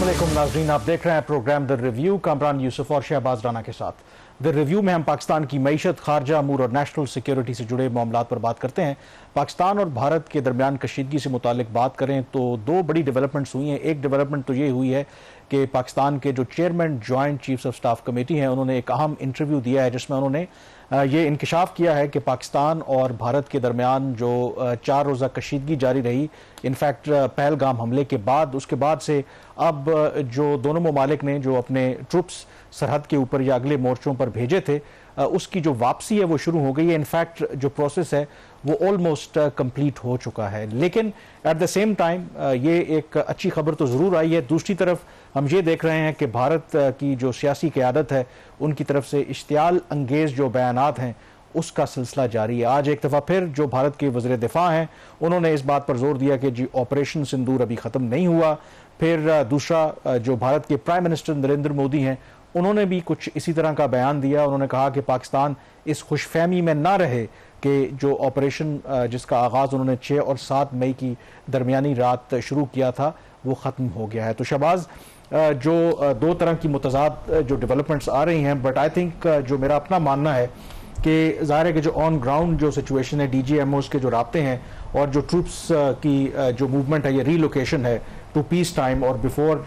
अस्सलाम वालेकुम नाज़रीन, आप देख रहे हैं program the review Kamran Yusuf और शहबाज राना के साथ। द रिव्यू में हम पाकिस्तान की मईशत, खारजा अमूर और नेशनल सिक्योरिटी से जुड़े मामलात पर बात करते हैं। पाकिस्तान और भारत के दरमियान कशीदगी से मुतालिक बात करें तो दो बड़ी डेवलपमेंट्स हुई हैं। एक डेवलपमेंट तो ये हुई है कि पाकिस्तान के जो chairman joint chiefs of staff committee हैं, उन्होंने एक अहम इंटरव्यू दिया है जिसमें उन्होंने ये इंकशाफ किया है कि पाकिस्तान और भारत के दरमियान जो 4 रोज़ा कशीदगी जारी रही, इनफैक्ट पहलगाम हमले के बाद, उसके बाद से अब जो दोनों ममालिक ने जो अपने ट्रुप्स सरहद के ऊपर या अगले मोर्चों पर भेजे थे, उसकी जो वापसी है वो शुरू हो गई है। इनफैक्ट जो प्रोसेस है वो ऑलमोस्ट कंप्लीट हो चुका है। लेकिन एट द सेम टाइम ये एक अच्छी खबर तो ज़रूर आई है। दूसरी तरफ हम ये देख रहे हैं कि भारत की जो सियासी क़यादत है, उनकी तरफ से इश्तियाल अंगेज़ जो बयानात हैं उसका सिलसिला जारी है। आज एक दफ़ा फिर जो भारत के वज़ीर दिफा हैं, उन्होंने इस बात पर जोर दिया कि जी ऑपरेशन सिंदूर अभी ख़त्म नहीं हुआ। फिर दूसरा जो भारत के प्राइम मिनिस्टर नरेंद्र मोदी हैं, उन्होंने भी कुछ इसी तरह का बयान दिया। उन्होंने कहा कि पाकिस्तान इस खुशफहमी में ना रहे कि जो ऑपरेशन जिसका आगाज़ उन्होंने 6 और 7 मई की दरमियानी रात शुरू किया था वो ख़त्म हो गया है। तो शहबाज, जो दो तरह की मुतज़ाद जो डेवलपमेंट्स आ रही हैं, बट आई थिंक जो मेरा अपना मानना है कि ज़ाहिर है कि जो ऑन ग्राउंड जो सिचुएशन है, DGMOs के जो राब्ते हैं और जो ट्रूप्स की जो मूवमेंट है, ये रीलोकेशन है टू पीस टाइम और बिफोर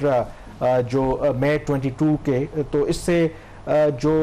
जो मई 22 के, तो इससे जो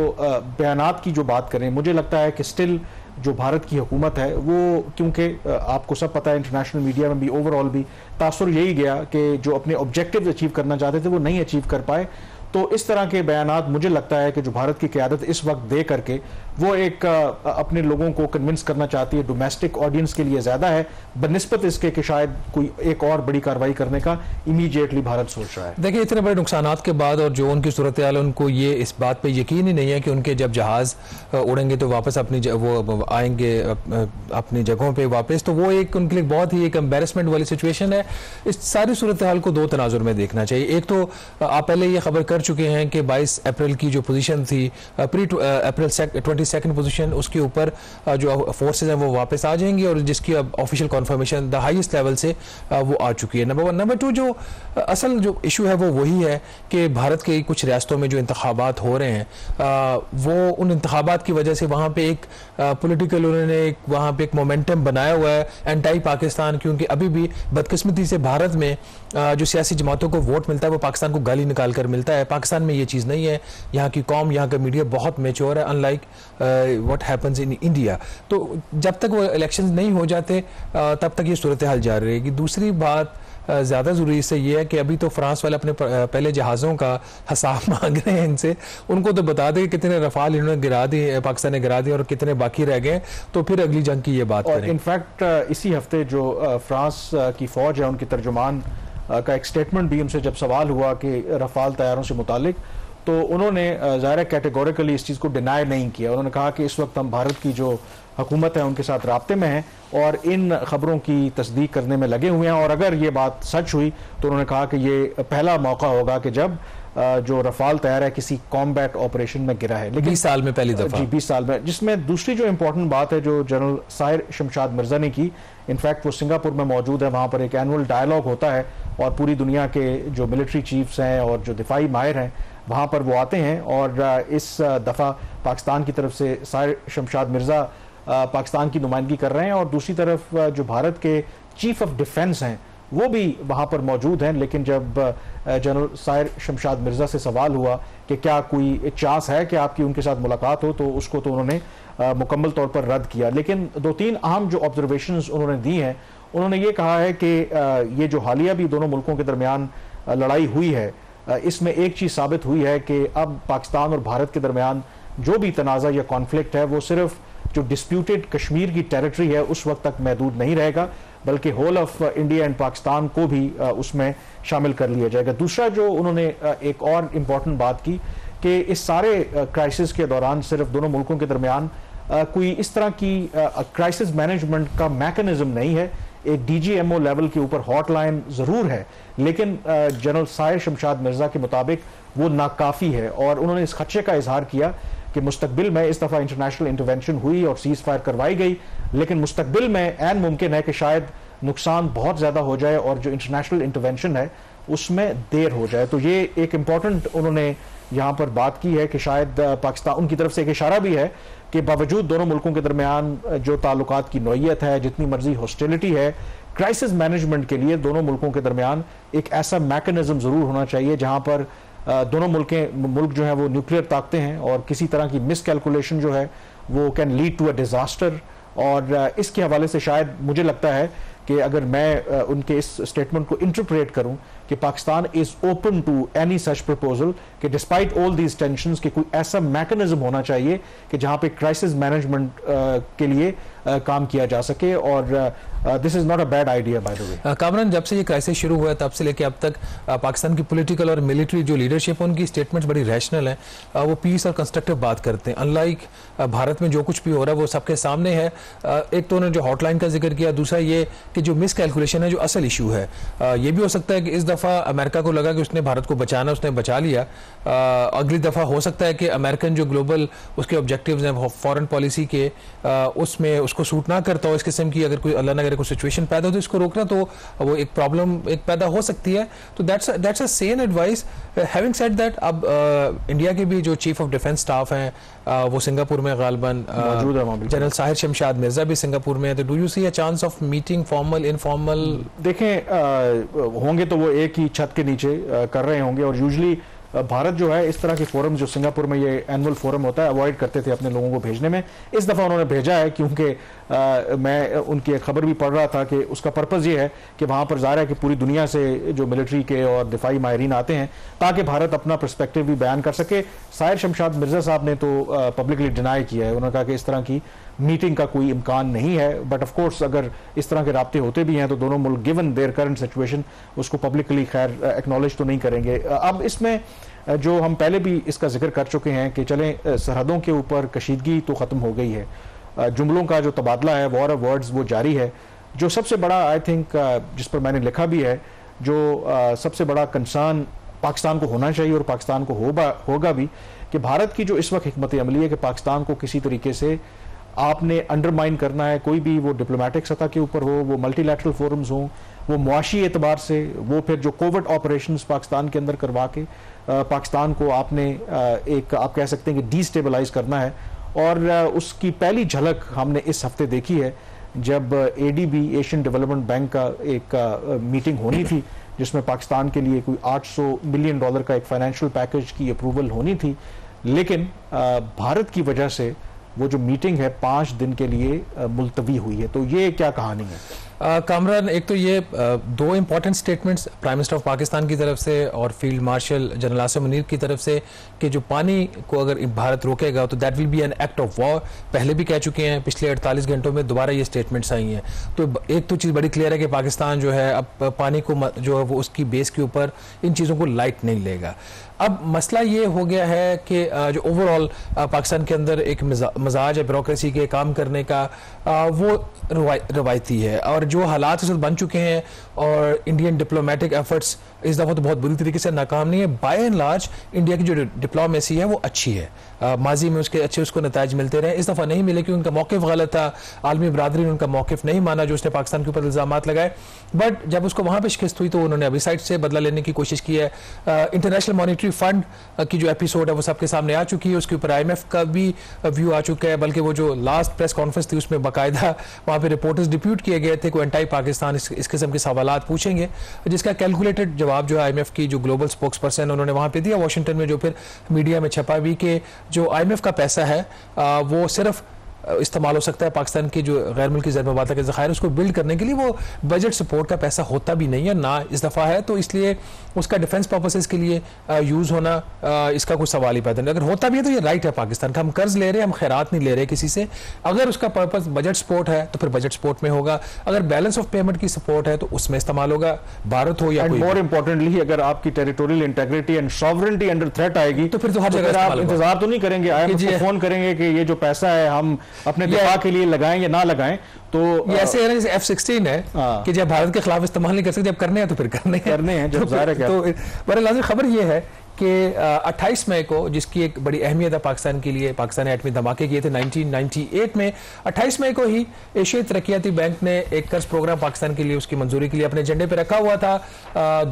बयानात की जो बात करें, मुझे लगता है कि स्टिल जो भारत की हुकूमत है वो, क्योंकि आपको सब पता है इंटरनेशनल मीडिया में भी ओवरऑल भी तासुर यही गया कि जो अपने ऑब्जेक्टिव अचीव करना चाहते थे वो नहीं अचीव कर पाए। तो इस तरह के बयानात मुझे लगता है कि जो भारत की क़यादत इस वक्त दे करके वो एक अपने लोगों को कन्विंस करना चाहती है, डोमेस्टिक ऑडियंस के लिए ज़्यादा है बनिस्बत इसके कि शायद कोई एक और बड़ी कार्रवाई करने का इमीडिएटली भारत सोच रहा है। देखिए, इतने बड़े नुकसानात के बाद और जो उनकी सूरत हाल है, उनको ये इस बात पे यकीन ही नहीं है कि उनके जब जहाज़ उड़ेंगे तो वापस वो आएंगे अपनी जगहों पर वापस। तो वो एक उनके लिए बहुत ही एक एम्बेरसमेंट वाली सिचुएशन है। इस सारी सूरत हाल को दो तनाजुर में देखना चाहिए। एक तो आप पहले ये खबर कर चुके हैं कि 22 अप्रैल की जो पोजीशन थी, प्री अप्रैल 22nd पोजीशन, उसके ऊपर जो फोर्सेज हैं वो वापस आ जाएंगी और जिसकी अब official conformation the highest level से वो आ चुकी है। नंबर 1। नंबर 2, जो असल जो इशू है वो वही है कि भारत के कुछ रियासतों में जो इंतखाबात हो रहे हैं, वो उन इंतखाबात की वजह से वहाँ पे एक पोलिटिकल उन्होंने वहाँ पे एक मोमेंटम बनाया हुआ है एंटी पाकिस्तान, क्योंकि अभी भी बदकिस्मती से भारत में जो सियासी जमातों को वोट मिलता है वो पाकिस्तान को गाली निकाल कर मिलता है। पाकिस्तान में ये चीज़ नहीं है। यहाँ की कौम, यहाँ का मीडिया बहुत मैच्योर है, unlike what happens in India. तो जब तक वो इलेक्शन नहीं हो जाते तब तक ये सूरत हाल जारी रहेगी। दूसरी बात ज़्यादा ज़रूरी इससे ये है कि अभी तो फ्रांस वाले अपने पहले जहाज़ों का हिसाब मांग रहे हैं इनसे। उनको तो बता दें कितने रफाल इन्होंने गिरा दिए, पाकिस्तान ने गिरा दिए और कितने बाकी रह गए, तो फिर अगली जंग की ये बात करें। इनफैक्ट इसी हफ्ते जो फ्रांस की फ़ौज है, उनकी तर्जुमान का एक स्टेटमेंट भी उनसे जब सवाल हुआ कि रफाल तैयारों से मुतालिक, तो उन्होंने ज़ाहिर कैटेगोरिकली इस चीज़ को डिनाई नहीं किया। उन्होंने कहा कि इस वक्त हम भारत की जो हुकूमत है उनके साथ राब्ते में हैं और इन खबरों की तस्दीक करने में लगे हुए हैं, और अगर ये बात सच हुई तो उन्होंने कहा कि ये पहला मौका होगा कि जब जो रफाल तैयार है किसी कॉम्बैट ऑपरेशन में गिरा है। लेकिन 20 साल में पहली दफा, जी 20 साल में। जिसमें दूसरी जो इंपॉर्टेंट बात है जो जनरल साहिर शमशाद मिर्जा ने की, इनफैक्ट वो सिंगापुर में मौजूद है, वहाँ पर एक एनुअल डायलॉग होता है और पूरी दुनिया के जो मिलिट्री चीफ्स हैं और जो दिफाई माहिर हैं वहाँ पर वो आते हैं, और इस दफ़ा पाकिस्तान की तरफ से साहिर शमशाद मिर्जा पाकिस्तान की नुमाइंदगी कर रहे हैं, और दूसरी तरफ जो भारत के चीफ ऑफ डिफेंस हैं वो भी वहाँ पर मौजूद हैं। लेकिन जब जनरल साहिर शमशाद मिर्जा से सवाल हुआ कि क्या कोई चांस है कि आपकी उनके साथ मुलाकात हो, तो उसको तो उन्होंने मुकम्मल तौर पर रद्द किया। लेकिन 2-3 अहम जो ऑब्जर्वेशंस उन्होंने दी हैं, उन्होंने ये कहा है कि ये जो हालिया भी दोनों मुल्कों के दरमियान लड़ाई हुई है, इसमें एक चीज़ साबित हुई है कि अब पाकिस्तान और भारत के दरमियान जो भी तनाज़ा या कॉन्फ्लिक्ट है वो सिर्फ जो डिस्प्यूटेड कश्मीर की टेरिटरी है उस वक्त तक महदूद नहीं रहेगा, बल्कि whole of India and Pakistan को भी उसमें शामिल कर लिया जाएगा। दूसरा जो उन्होंने एक और इम्पॉर्टेंट बात की कि इस सारे क्राइसिस के दौरान सिर्फ दोनों मुल्कों के दरमियान कोई इस तरह की क्राइसिस मैनेजमेंट का मैकेनिज्म नहीं है। एक DGMO लेवल के ऊपर हॉटलाइन ज़रूर है, लेकिन जनरल साहिर शमशाद मिर्जा के मुताबिक वो नाकाफ़ी है, और उन्होंने इस खदशे का इजहार किया कि मुस्तकबिल में इस दफ़ा इंटरनेशनल इंटरवेंशन हुई और सीज़ फायर करवाई गई, लेकिन मुस्तकबिल में ऐन मुमकिन है कि शायद नुकसान बहुत ज़्यादा हो जाए और जो इंटरनेशनल इंटरवेंशन है उसमें देर हो जाए। तो ये एक इम्पॉर्टेंट उन्होंने यहाँ पर बात की है कि शायद पाकिस्तान, उनकी तरफ से एक इशारा भी है कि बावजूद दोनों मुल्कों के दरमियान जो ताल्लुकात की नौयत है, जितनी मर्जी हॉस्टिलिटी है, क्राइसिस मैनेजमेंट के लिए दोनों मुल्कों के दरमियान एक ऐसा मैकेनिज्म ज़रूर होना चाहिए जहाँ पर दोनों मुल्क जो है वो न्यूक्लियर ताकतें हैं और किसी तरह की मिसकैलकुलेशन जो है वो can lead to a disaster. और इसके हवाले से शायद मुझे लगता है कि अगर मैं उनके इस स्टेटमेंट को इंटरप्रेट करूं कि Pakistan is open to any such proposal, कि डिस्पाइट ऑल दीज टेंशंस कि कोई ऐसा मैकेनिज्म होना चाहिए कि जहां पे क्राइसिस मैनेजमेंट के लिए काम किया जा सके। और this is not a bad idea by the way. Kamran, जब से ये क्राइसिस शुरू हुआ तब से लेकर अब तक पाकिस्तान की पॉलिटिकल और मिलिट्री जो लीडरशिप है उनकी स्टेटमेंट्स बड़ी रैशनल है, वो पीस और कंस्ट्रक्टिव बात करते हैं। अनलाइक भारत में जो कुछ भी हो रहा है वो सबके सामने है। एक तो उन्होंने जो हॉटलाइन का जिक्र किया, दूसरा ये कि जो मिसकैलकुलेशन है जो असल इशू है, ये भी हो सकता है कि इस दफ़ा अमेरिका को लगा कि उसने भारत को बचाना, उसने बचा लिया। अगली दफ़ा हो सकता है कि अमेरिकन जो ग्लोबल उसके ऑब्जेक्टिव्स हैं फॉरेन पॉलिसी के, उसमें उसको सूट ना करता हो इस किस्म की, अगर कोई अल्लाह न करे कोई सिचुएशन पैदा हो तो इसको रोकना, तो वो एक प्रॉब्लम एक पैदा हो सकती है। तो that's a Sen advice. Having said that, अब इंडिया के भी जो चीफ ऑफ डिफेंस स्टाफ हैं वो सिंगापुर में गालबन जनरल साहिर शमशाद मिर्जा भी सिंगापुर में है। तो do you see a chance of meeting formal informal? देखें, होंगे तो वो एक ही छत के नीचे कर रहे होंगे। और यूजली भारत जो है इस तरह के फोरम, जो सिंगापुर में ये एनुअल फोरम होता है, अवॉइड करते थे अपने लोगों को भेजने में। इस दफ़ा उन्होंने भेजा है क्योंकि मैं उनकी एक खबर भी पढ़ रहा था कि उसका पर्पज़ ये है कि वहाँ पर ज़ाहिर है कि पूरी दुनिया से जो मिलिट्री के और दिफाई माहिरीन आते हैं ताकि भारत अपना पर्सपेक्टिव भी बयान कर सके। साहिर शमशाद मिर्जा साहब ने तो पब्लिकली डिनाई किया है, उन्होंने कहा कि इस तरह की मीटिंग का कोई इम्कान नहीं है। बट ऑफ कोर्स अगर इस तरह के राब्ते होते भी हैं तो दोनों मुल्क गिवन देयर करंट सिचुएशन उसको पब्लिकली खैर एक्नॉलेज तो नहीं करेंगे। अब इसमें जो हम पहले भी इसका जिक्र कर चुके हैं कि चलें सरहदों के ऊपर कशीदगी तो ख़त्म हो गई है, जुमलों का जो तबादला है, वॉर ऑफ वर्ड्स, वो जारी है। जो सबसे बड़ा आई थिंक जिस पर मैंने लिखा भी है, जो सबसे बड़ा कंसर्न पाकिस्तान को होना चाहिए और पाकिस्तान को होगा भी, कि भारत की जो इस वक्त हिकमत अमली है कि पाकिस्तान को किसी तरीके से आपने अंडरमाइन करना है, कोई भी वो डिप्लोमेटिक सतह के ऊपर हो, वो मल्टीलैटरल फोरम्स हों, वो मुआशी एतबार से, वो फिर जो कोविड ऑपरेशंस पाकिस्तान के अंदर करवा के पाकिस्तान को आपने एक आप कह सकते हैं कि डिस्टेबलाइज करना है। और उसकी पहली झलक हमने इस हफ्ते देखी है जब एडीबी, एशियन डेवलपमेंट बैंक का एक मीटिंग होनी थी जिसमें पाकिस्तान के लिए कोई $800 मिलियन का एक फाइनेंशियल पैकेज की अप्रूवल होनी थी। लेकिन भारत की वजह से वो जो मीटिंग है 5 दिन के लिए मुलतवी हुई है। तो ये क्या कहानी है? कामरान, एक तो ये दो important statements prime minister of Pakistan की तरफ से और field marshal general Asim Munir की तरफ से कि जो पानी को अगर भारत रोकेगा तो that will be an act of war, पहले भी कह चुके हैं। पिछले 48 घंटों में दोबारा ये स्टेटमेंट्स आई हैं। तो एक तो चीज़ बड़ी क्लियर है कि पाकिस्तान जो है अब पानी को जो है वो उसकी बेस के ऊपर इन चीज़ों को लाइट नहीं लेगा। अब मसला ये हो गया है कि जो ओवरऑल पाकिस्तान के अंदर एक मजाज है ब्यूरोक्रेसी के काम करने का, वो रवायती है और जो हालात इस वक्त बन चुके हैं और इंडियन डिप्लोमेटिक एफर्ट्स इस दफ़ा तो बहुत बुरी तरीके से नाकाम नहीं है। बाय एंड लार्ज इंडिया की जो डिप्लोमेसी है वो अच्छी है, माजी में उसके अच्छे उसको नताज मिलते रहे। इस दफ़ा नहीं मिले क्योंकि उनका मौक़िफ़ गलत था, आलमी बरादरी ने उनका मौक़िफ़ नहीं माना जो उसने पाकिस्तान के ऊपर इल्ज़ामात लगाए। बट जब उसको वहाँ पर शिकस्त हुई तो उन्होंने अभी साइड से बदला लेने की कोशिश की है। इंटरनेशनल मॉनिटरी फंड की जो एपिसोड है वो सबके सामने आ चुकी है, उसके ऊपर IMF का भी व्यू आ चुका है। बल्कि वो जो लास्ट प्रेस कॉन्फ्रेंस थी उसमें बाकायदा वहाँ पे रिपोर्टर्स डिप्यूट किए गए थे कोई एंटी पाकिस्तान इस किस्म के सवालात पूछेंगे, जिसका कैलकुलेटेड जवाब जो IMF की जो ग्लोबल स्पोक्स पर्सन उन्होंने वहाँ पे दिया वाशिंगटन में, जो फिर मीडिया में छपा भी कि जो IMF का पैसा है वो सिर्फ इस्तेमाल हो सकता है पाकिस्तान की जो गैर मुल्की ज़रमबाता के ज़खायर उसको बिल्ड करने के लिए, वो बजट सपोर्ट का पैसा होता भी नहीं है ना इस दफ़ा है। तो इसलिए उसका डिफेंस पर्पसेस के लिए यूज़ होना इसका कोई सवाल ही पैदा नहीं। अगर होता भी है तो ये राइट है पाकिस्तान का, हम कर्ज ले रहे हैं, हम खैरात नहीं ले रहे किसी से। अगर उसका पर्पस बजट सपोर्ट है तो फिर बजट सपोर्ट में होगा, अगर बैलेंस ऑफ पेमेंट की सपोर्ट है तो उसमें इस्तेमाल होगा, भारत हो या कोई। मोर इंपॉर्टेंटली अगर आपकी territorial integrity and sovereignty under threat आएगी तो फिर तो हर जगह आप इंतजार तो नहीं करेंगे, IMF को फोन करेंगे कि ये जो पैसा है हम अपने दिफा के लिए लगाएं या ना लगाएं, तो ये ऐसे है ना जैसे F-16 है कि जब भारत के खिलाफ इस्तेमाल नहीं कर सकते, जब करने हैं तो फिर करने हैं जब ज़ाहिर है क्या। तो बड़े लाजिम खबर ये है कि 28 मई को, जिसकी एक बड़ी अहमियत है पाकिस्तान के लिए, पाकिस्तान ने एटमी धमाके किए थे 1998 में, 28 मई को ही एशियाई तरक्याती बैंक ने एक कर्ज प्रोग्राम पाकिस्तान के लिए उसकी मंजूरी के लिए अपने एजेंडे पर रखा हुआ था।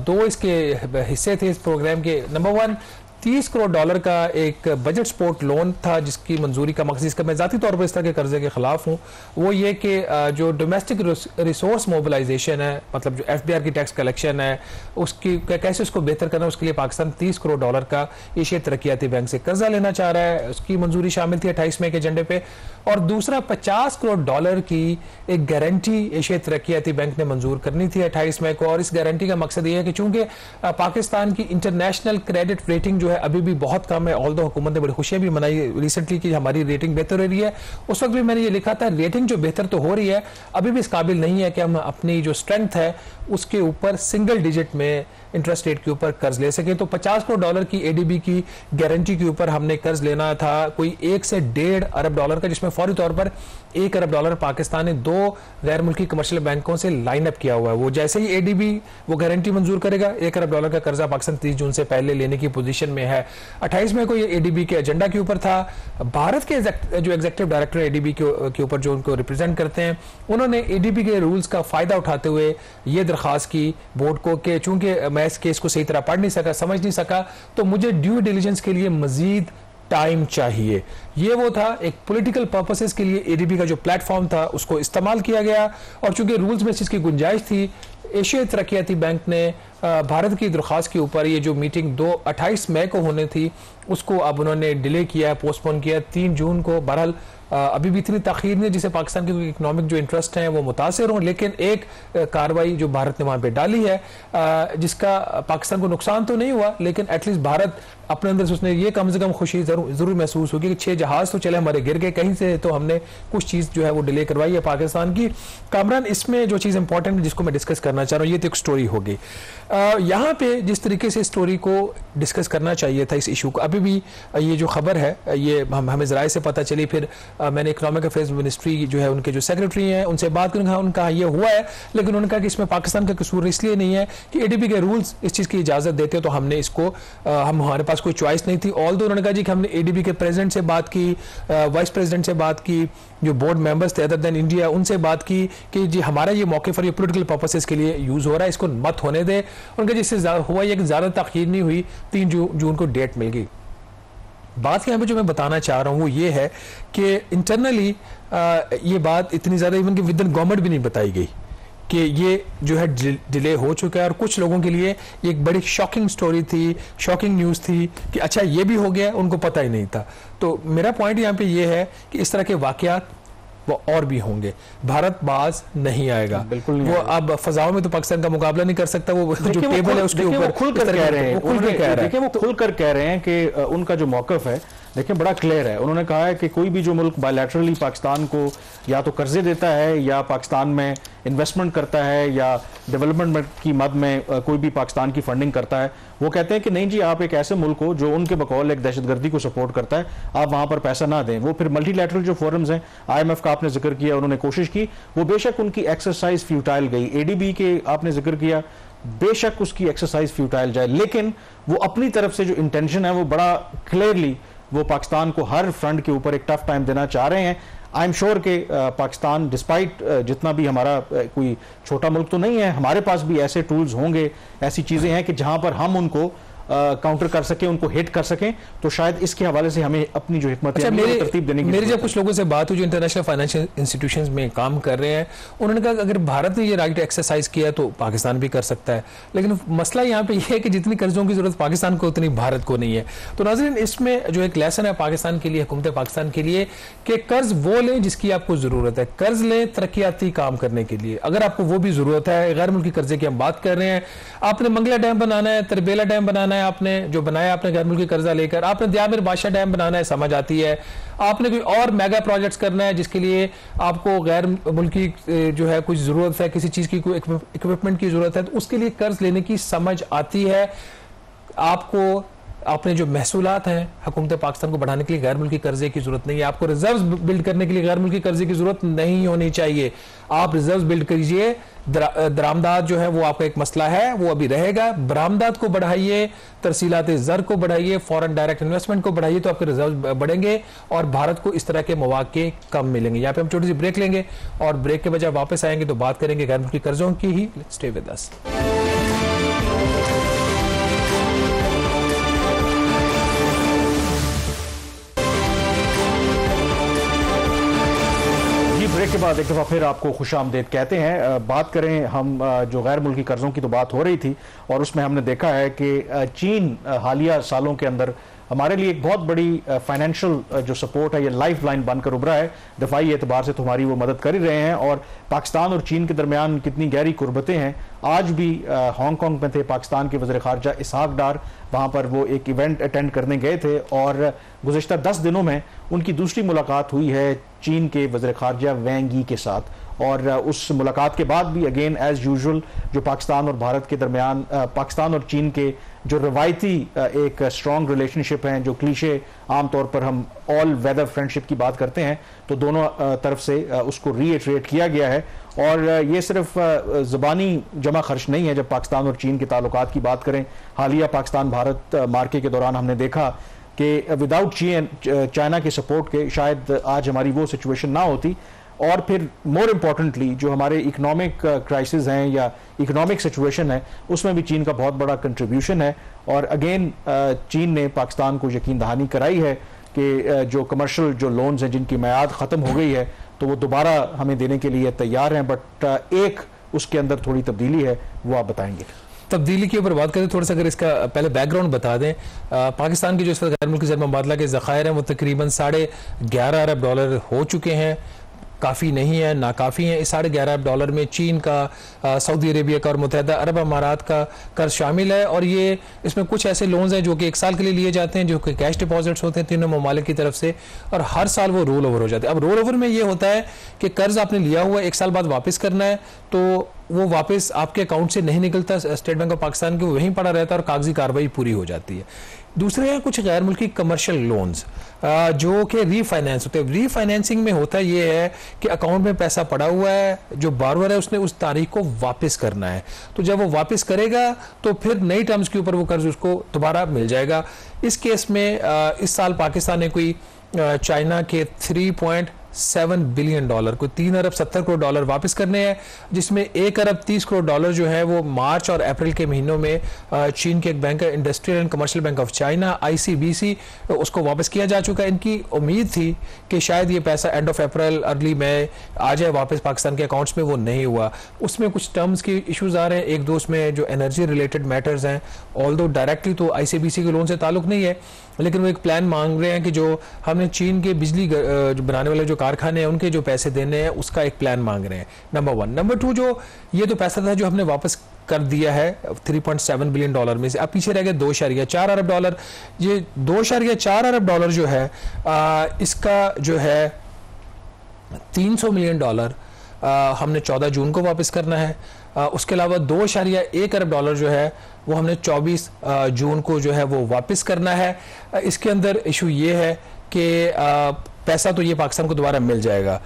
2 इसके हिस्से थे इस प्रोग्राम के। नंबर 1, $30 करोड़ का एक बजट सपोर्ट लोन था, जिसकी मंजूरी का मकसद, इसका मैं जाती तौर पर इस तरह के कर्जे के खिलाफ हूँ, वो ये कि जो डोमेस्टिक रिसोर्स मोबिलाइजेशन है, मतलब जो FBR की टैक्स कलेक्शन है, उसकी कैसे उसको बेहतर करना, उसके लिए पाकिस्तान $30 करोड़ का एशियाई तरक्याती बैंक से कर्जा लेना चाह रहा है। उसकी मंजूरी शामिल थी 28 मई के एजेंडे पे। और दूसरा $50 करोड़ की एक गारंटी एशियाई तरक्याती बैंक ने मंजूर करनी थी 28 मई को। और इस गारंटी का मकसद ये है कि चूंकि पाकिस्तान की इंटरनेशनल क्रेडिट रेटिंग है अभी भी बहुत कम है, ऑल्दो हुकूमत ने बड़ी खुशियां भी मनाई रिसेंटली कि हमारी रेटिंग बेहतर हो रही है। उस वक्त भी मैंने ये लिखा था, रेटिंग जो बेहतर तो हो रही है, अभी भी इस काबिल नहीं है कि हम अपनी जो स्ट्रेंथ है उसके ऊपर सिंगल डिजिट में इंटरेस्ट रेट के ऊपर कर्ज ले सके। तो $50 करोड़ की ADB की गारंटी के ऊपर हमने कर्ज लेना था, कोई $1 से $1.5 अरब का, जिसमें फौरी तौर पर $1 अरब पाकिस्तान ने 2 गैर मुल्की कमर्शियल बैंकों से लाइन अप किया हुआ है। वो जैसे ही ADB वो गारंटी मंजूर करेगा, $1 अरब का कर्जा पाकिस्तान 30 जून से पहले लेने की पोजीशन में है। 28 मई को ये ADB के एजेंडा के ऊपर था। भारत के जो एग्जीक्यूटिव डायरेक्टर ADB के ऊपर जो उनको रिप्रेजेंट करते हैं, उन्होंने ADB के रूल्स का फायदा उठाते हुए ये दरखास्त की बोर्ड को कि चूंकि मैं इस केस को सही तरह पढ़ नहीं सका, समझ नहीं सका, तो मुझे ड्यू डिलिजेंस के लिए मजीद टाइम चाहिए। ये वो था, एक पॉलिटिकल पर्पसेस के लिए ADB का जो प्लेटफॉर्म था उसको इस्तेमाल किया गया। और चूंकि रूल्स में इसकी गुंजाइश थी, एशियाई तरक्याती बैंक ने भारत की दरख्वास्त के ऊपर ये जो मीटिंग 28 मई को होने थी उसको अब उन्होंने डिले किया, पोस्टपोन किया 3 जून को। बहरहाल अभी भी इतनी ताखीर नहीं जिससे पाकिस्तान के इकोनॉमिक जो इंटरेस्ट हैं वो मुतासिर हों, लेकिन एक कार्रवाई जो भारत ने वहाँ पे डाली है जिसका पाकिस्तान को नुकसान तो नहीं हुआ, लेकिन एटलीस्ट भारत अपने अंदर से उसने ये कम से कम खुशी जरूर महसूस होगी कि 6 जहाज तो चले हमारे गिर गए कहीं से, तो हमने कुछ चीज़ जो है वो डिले करवाई है पाकिस्तान की। कामरान, इसमें जो चीज़ इंपॉर्टेंट है जिसको मैं डिस्कस करना चाह रहा हूँ, ये तो एक स्टोरी होगी। यहाँ पे जिस तरीके से स्टोरी को डिस्कस करना चाहिए था इस इशू को, अभी भी ये जो खबर है ये हमें ज़राए से पता चली, फिर मैंने इकोनॉमिक अफेयर्स मिनिस्ट्री जो है उनके जो सेक्रेटरी हैं उनसे बात करूँगा, उनका ये हुआ है, लेकिन उन्होंने कहा कि इसमें पाकिस्तान का कसूर इसलिए नहीं है कि ADB के रूल्स इस चीज़ की इजाज़त देते, तो हमने इसको हमारे पास कोई चॉइस नहीं थी। ऑल्दो उन्होंने कहा जी कि हमने ADB के प्रेसिडेंट से बात की, वाइस प्रेसिडेंट से बात की, जो बोर्ड मेंबर्स थे अदर देन इंडिया उनसे बात की कि जी हमारा ये मौके पर ये पॉलिटिकल पर्पसेस के लिए यूज़ हो रहा है, इसको मत होने दे। उनका जिससे हुआ ये कि ज़्यादा ताख़ीर नहीं हुई, 3 जून को डेट मिल गई। बात यहाँ पे जो मैं बताना चाह रहा हूँ वो ये है कि इंटरनली ये बात इतनी ज़्यादा इवन कि विद इन गवर्नमेंट भी नहीं बताई गई कि ये जो है डिले हो चुका है, और कुछ लोगों के लिए ये एक बड़ी शॉकिंग स्टोरी थी, शॉकिंग न्यूज़ थी कि अच्छा ये भी हो गया, उनको पता ही नहीं था। तो मेरा पॉइंट यहाँ पे ये है कि इस तरह के वाकयात वो और भी होंगे, भारत बाज नहीं आएगा, बिल्कुल नहीं। वो अब फजाओं में तो पाकिस्तान का मुकाबला नहीं कर सकता, वो जो टेबल है उसके ऊपर खुलकर कह रहे हैं, देखिए वो खुलकर कह रहे हैं कि उनका जो मौकफ है देखिए बड़ा क्लियर है। उन्होंने कहा है कि कोई भी जो मुल्क बायलैटरली पाकिस्तान को या तो कर्जे देता है या पाकिस्तान में इन्वेस्टमेंट करता है या डेवलपमेंट की मद में कोई भी पाकिस्तान की फंडिंग करता है, वो कहते हैं कि नहीं जी आप एक ऐसे मुल्क हो जो उनके बकौल एक दहशतगर्दी को सपोर्ट करता है, आप वहां पर पैसा ना दें। वो फिर मल्टीलैटरल जो फोरम्स हैं, IMF का आपने जिक्र किया, उन्होंने कोशिश की, वो बेशक उनकी एक्सरसाइज फ्यूटाइल गई। ADB के आपने जिक्र किया, बेशक उसकी एक्सरसाइज फ्यूटाइल जाए, लेकिन वो अपनी तरफ से जो इंटेंशन है वो बड़ा क्लियरली वो पाकिस्तान को हर फ्रंट के ऊपर एक टफ टाइम देना चाह रहे हैं। आई एम श्योर कि पाकिस्तान डिस्पाइट जितना भी हमारा कोई छोटा मुल्क तो नहीं है, हमारे पास भी ऐसे टूल्स होंगे, ऐसी चीज़ें हैं कि जहां पर हम उनको काउंटर कर सकें, उनको हिट कर सकें। तो शायद इसके हवाले से हमें अपनी जो हिकमत तरतीब देने की। मेरी जब कुछ लोगों से बात हुई जो इंटरनेशनल फाइनेंशियल इंस्टीट्यूशंस में काम कर रहे हैं, उन्होंने कहा कि अगर भारत ने ये राइट एक्सरसाइज किया तो पाकिस्तान भी कर सकता है, लेकिन मसला यहाँ पे ये है कि जितनी कर्जों की जरूरत पाकिस्तान को उतनी भारत को नहीं है। तो नाज़रीन, इसमें जो एक लेसन है पाकिस्तान के लिए, हुकूमत पाकिस्तान के लिए, कि कर्ज वो लें जिसकी आपको जरूरत है, कर्ज लें तरक्याती काम करने के लिए। अगर आपको वो भी जरूरत है, गैर मुल्की कर्जे की हम बात कर रहे हैं, आपने मंगला डैम बनाना है, तरबेला डैम बनाना है, आपने जो बनाया आपने गैर मुल्की कर्जा लेकर, आपने दियामिर बादशाह डैम बनाना है, समझ आती है, आपने कोई और मेगा प्रोजेक्ट्स करना है जिसके लिए आपको गैर मुल्की जो है कुछ जरूरत है, किसी चीज की कोई इक्विपमेंट की जरूरत है, तो उसके लिए कर्ज लेने की समझ आती है। आपको अपने जो महसूलात हैं हुकूमत पाकिस्तान को बढ़ाने के लिए गैर मुल्की कर्जे की जरूरत नहीं है। आपको रिजर्व्स बिल्ड करने के लिए गैर मुल्की कर्जे की जरूरत नहीं होनी चाहिए। आप रिजर्व्स बिल्ड कीजिए। दरामदात जो है वो आपका एक मसला है, वो अभी रहेगा। बरामदात को बढ़ाइए, तरसीलात ज़र को बढ़ाइए, फॉरेन डायरेक्ट इन्वेस्टमेंट को बढ़ाइए, तो आपके रिजर्व बढ़ेंगे और भारत को इस तरह के मौके कम मिलेंगे। यहाँ पे हम छोटी सी ब्रेक लेंगे और ब्रेक के बजाय वापस आएंगे तो बात करेंगे गैर मुल्की कर्जों की ही। Stay with us. ब्रेक के बाद एक दफ़ा फिर आपको खुशामदीद कहते हैं। बात करें हम जो गैर मुल्की कर्जों की तो बात हो रही थी और उसमें हमने देखा है कि चीन हालिया सालों के अंदर हमारे लिए एक बहुत बड़ी फाइनेंशियल जो सपोर्ट है, ये लाइफ लाइन बनकर उभरा है। दफाई एतबार से तो हमारी वो मदद कर ही रहे हैं। और पाकिस्तान और चीन के दरमियान कितनी गहरी कुर्बतें हैं। आज भी हांगकांग में थे पाकिस्तान के वज़ीर ख़ारजा इसहाक डार, वहाँ पर वो एक इवेंट अटेंड करने गए थे और गुज़िश्ता 10 दिनों में उनकी दूसरी मुलाकात हुई है चीन के वज़ीर ख़ारजा वैंग यी के साथ। और उस मुलाकात के बाद भी अगेन एज यूजुअल जो पाकिस्तान और भारत के दरमियान, पाकिस्तान और चीन के जो रवायती एक स्ट्रॉन्ग रिलेशनशिप हैं, जो क्लीशे आमतौर पर हम ऑल वेदर फ्रेंडशिप की बात करते हैं, तो दोनों तरफ से उसको रीइटरेट किया गया है। और ये सिर्फ ज़बानी जमा खर्च नहीं है। जब पाकिस्तान और चीन के ताल्लुकात की बात करें, हालिया पाकिस्तान भारत मार्के के दौरान हमने देखा कि विदाउट चाइना के सपोर्ट के शायद आज हमारी वो सिचुएशन ना होती। और फिर मोर इम्पॉर्टेंटली जो हमारे इकोनॉमिक क्राइसिस हैं या इकोनॉमिक सिचुएशन है, उसमें भी चीन का बहुत बड़ा कंट्रीब्यूशन है। और अगेन चीन ने पाकिस्तान को यकीन दहानी कराई है कि जो कमर्शियल जो लोन्स हैं जिनकी मियाद ख़त्म हो गई है तो वो दोबारा हमें देने के लिए तैयार हैं। बट एक उसके अंदर थोड़ी तब्दीली है, वो आप बताएंगे। तब्दीली के ऊपर बात करें थोड़ा सा, अगर इसका पहले बैकग्राउंड बता दें। पाकिस्तान की जो इस वक्त गैर मुल्की ज़र मुबादला के ज़खायर हैं वो तकरीबन $11.5 अरब हो चुके हैं। काफ़ी नहीं है, नाकाफ़ी है। इस $11.5 अरब में चीन का, सऊदी अरेबिया का और मुत्तहिदा अरब अमारात का कर्ज शामिल है। और ये इसमें कुछ ऐसे लोन्स हैं जो कि 1 साल के लिए लिए जाते हैं, जो कि कैश डिपॉजिट्स होते हैं तीनों ममालिक की तरफ से, और हर साल वो रोल ओवर हो जाते हैं। अब रोल ओवर में ये होता है कि कर्ज आपने लिया हुआ 1 साल बाद वापस करना है, तो वो वापस आपके अकाउंट से नहीं निकलता, स्टेट बैंक ऑफ पाकिस्तान के वहीं पड़ा रहता है और कागजी कार्रवाई पूरी हो जाती है। दूसरे हैं कुछ गैर मुल्की कमर्शियल लोन्स जो कि रीफाइनेंस होते हैं। रीफाइनेंसिंग में होता ये है कि अकाउंट में पैसा पड़ा हुआ है, जो बारोअर है उसने उस तारीख को वापस करना है, तो जब वो वापस करेगा तो फिर नई टर्म्स के ऊपर वो कर्ज उसको दोबारा मिल जाएगा। इस केस में इस साल पाकिस्तान ने कोई चाइना के $3.7 बिलियन को $3 अरब 70 करोड़ वापस करने हैं, जिसमें $1 अरब 30 करोड़ जो है वो मार्च और अप्रैल के महीनों में चीन के एक बैंक है, industrial and commercial bank of China ICBC, उसको वापस किया जा चुका है। इनकी उम्मीद थी कि शायद ये पैसा एंड ऑफ अप्रैल अर्ली मई आ जाए वापस पाकिस्तान के अकाउंट्स में, वो नहीं हुआ। उसमें कुछ टर्म्स के इशूज आ रहे हैं, एक दो उसमें जो एनर्जी रिलेटेड मैटर्स हैं, ऑल्दो डायरेक्टली तो ICBC के लोन से ताल्लुक नहीं है, लेकिन वो एक प्लान मांग रहे हैं कि जो हमने चीन के बिजली जो बनाने वाले जो कारखाने हैं उनके जो पैसे देने हैं उसका एक प्लान मांग रहे हैं, नंबर 1। नंबर 2, जो ये तो पैसा था जो हमने वापस कर दिया है $3.7 बिलियन में से, अब पीछे रह गए $2.4 अरब। ये $2.4 अरब जो है इसका जो है $300 मिलियन हमने 14 जून को वापस करना है। उसके अलावा $2.1 अरब जो है वो हमने 24 जून को जो है वो वापस करना है। इसके अंदर इशू ये है कि पैसा तो ये पाकिस्तान को दोबारा मिल जाएगा।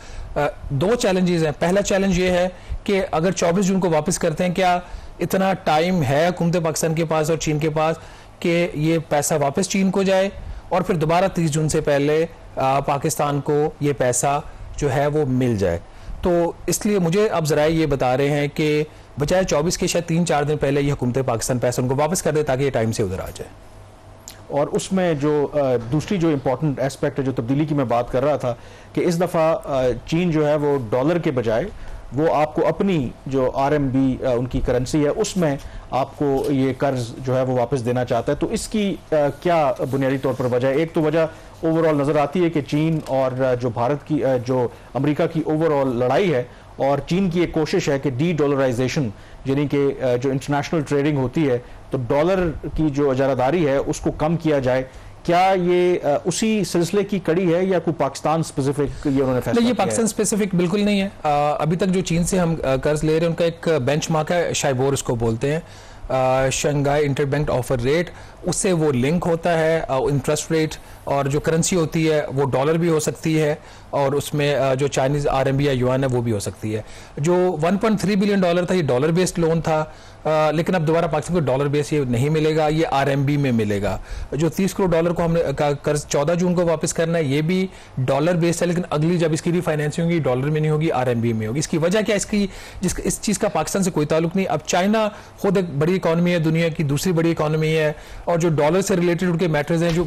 2 चैलेंजेस हैं। पहला चैलेंज ये है कि अगर 24 जून को वापस करते हैं, क्या इतना टाइम है हुकूमत पाकिस्तान के पास और चीन के पास कि ये पैसा वापस चीन को जाए और फिर दोबारा 30 जून से पहले पाकिस्तान को ये पैसा जो है वो मिल जाए। तो इसलिए मुझे अब ज़रा ये बता रहे हैं कि बजाय 24 के शायद 3-4 दिन पहले ये हुकूमत पाकिस्तान पैसा उनको वापस कर दे ताकि ये टाइम से उधर आ जाए। और उसमें जो दूसरी जो इम्पोर्टेंट एस्पेक्ट है, जो तब्दीली की मैं बात कर रहा था, कि इस दफ़ा चीन जो है वो डॉलर के बजाय वो आपको अपनी जो RMB उनकी करेंसी है उसमें आपको ये कर्ज जो है वो वापस देना चाहता है। तो इसकी क्या बुनियादी तौर पर वजह है? एक तो वजह ओवरऑल नज़र आती है कि चीन और जो भारत की जो अमेरिका की ओवरऑल लड़ाई है और चीन की एक कोशिश है कि डी-डॉलराइजेशन, यानी कि जो इंटरनेशनल ट्रेडिंग होती है तो डॉलर की जो इजारादारी है उसको कम किया जाए। क्या ये उसी सिलसिले की कड़ी है या कोई पाकिस्तान स्पेसिफिक ये उन्होंने फैसला किया? ये पाकिस्तान स्पेसिफिक बिल्कुल नहीं है। अभी तक जो चीन से हम कर्ज ले रहे हैं उनका एक बेंचमार्क है, शाइबोर उसको बोलते हैं। शंघाई इंटरबैंक ऑफर रेट, उससे वो लिंक होता है इंटरेस्ट रेट, और जो करेंसी होती है वो डॉलर भी हो सकती है, और उसमें जो चाइनीज़ आरएमबी या युआन है वो भी हो सकती है। जो 1.3 बिलियन डॉलर था ये डॉलर बेस्ड लोन था, लेकिन अब दोबारा पाकिस्तान को डॉलर बेस ये नहीं मिलेगा, ये आरएमबी में मिलेगा। जो 30 करोड़ डॉलर को हमने कर्ज 14 जून को वापस करना है, ये भी डॉलर बेस्ड है, लेकिन अगली जब इसकी रीफाइनेंसिंग होगी डॉलर में नहीं होगी, आरएमबी में होगी। इसकी वजह क्या है? इस चीज़ का पाकिस्तान से कोई ताल्लुक नहीं। अब चाइना खुद एक बड़ी इकॉनमी है, दुनिया की दूसरी बड़ी इकॉनमी है, और जो डॉलर से रिलेटेड उनके मैटर्स हैं, जो